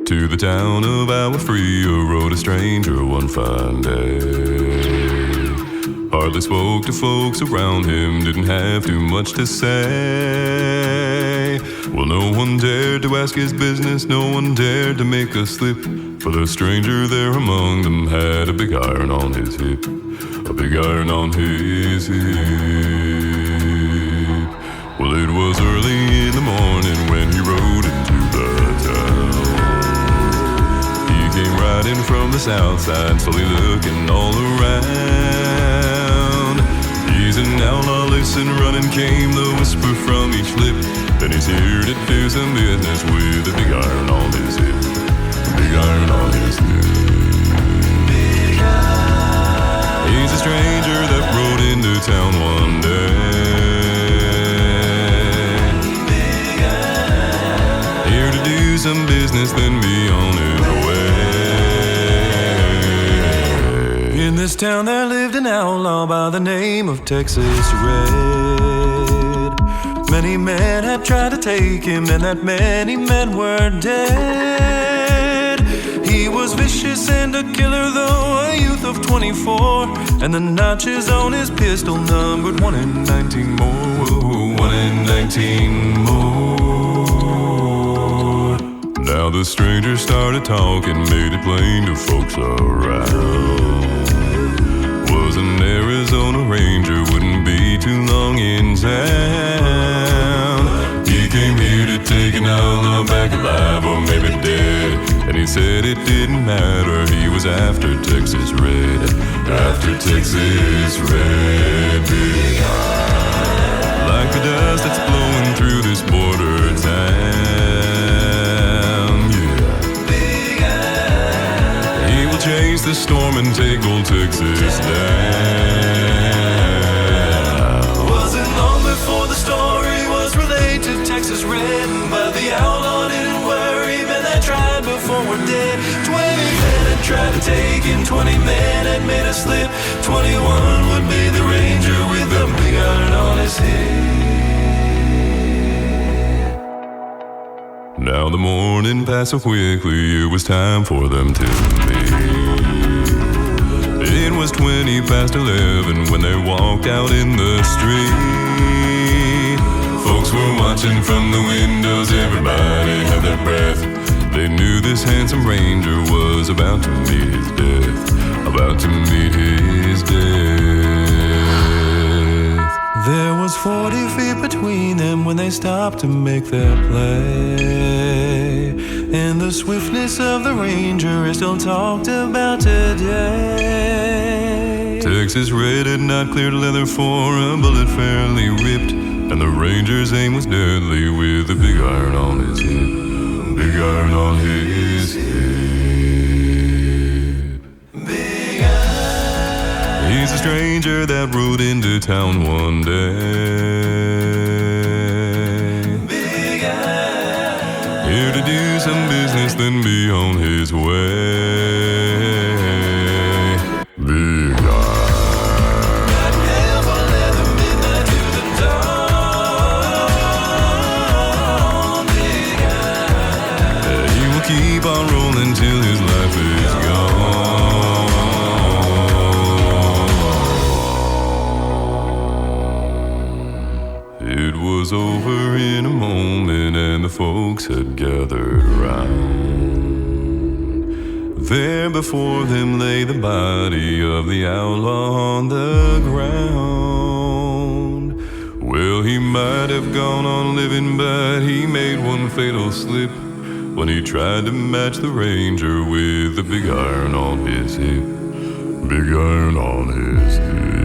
To the town of our free rode a stranger one fine day. Hardly spoke to folks around him, didn't have too much to say. Well, no one dared to ask his business, no one dared to make a slip, for the stranger there among them had a big iron on his hip, a big iron on his hip. Well, it was early in the morning when he rode into the town. He came riding from the south side, slowly looking all around. He's an outlaw, listen, running came the whisper from each lip. Then he's here to do some business with a big iron on his hip, a big iron on his hip. Big iron. He's a stranger that rode into town one day. Big iron. Here to do some business, then be on his way. In this town there lived an outlaw by the name of Texas Red. Many men had tried to take him, and that many men were dead. He was vicious and a killer, though a youth of 24, and the notches on his pistol numbered 1 in 19 more. 1 in 19 more. Now the stranger started talking, made it plain to folks around. Was an Arizona Ranger, wouldn't be too long in town. He came here to take an outlaw back alive, or maybe dead. And he said it didn't matter, he was after Texas Red, after Texas Red. Big iron. Like the dust that's blowing through this border town, yeah. Big iron. He will chase the storm and take old Texas down. Wasn't long before the story was relayed to Texas Red, but the outlaw didn't worry, men that tried before were dead. 20 men had tried to take him, 20 men had made a slip. 21 would be the ranger with the big iron on his head. Now the morning passed so quickly, it was time for them to meet. It was 20 past 11 when they walked out in the street. Folks were watching from the windows, everybody had their breath. They knew this handsome ranger was about to meet his death, about to meet his death. There was 40 feet between them when they stopped to make their play. And the swiftness of the ranger is still talked about today. Texas Red had not cleared leather for a bullet fairly ripped, and the ranger's aim was deadly with a big iron on his hip, big iron on his hip. Big iron. He's a stranger that rode into town one day. Big iron. Here to do some business, then be on his way. Big iron. Keep on rolling till his life is gone. It was over in a moment, and the folks had gathered round. There before them lay the body of the outlaw on the ground. Well, he might have gone on living, but he made one fatal slip when he tried to match the ranger with the big iron on his hip, big iron on his hip.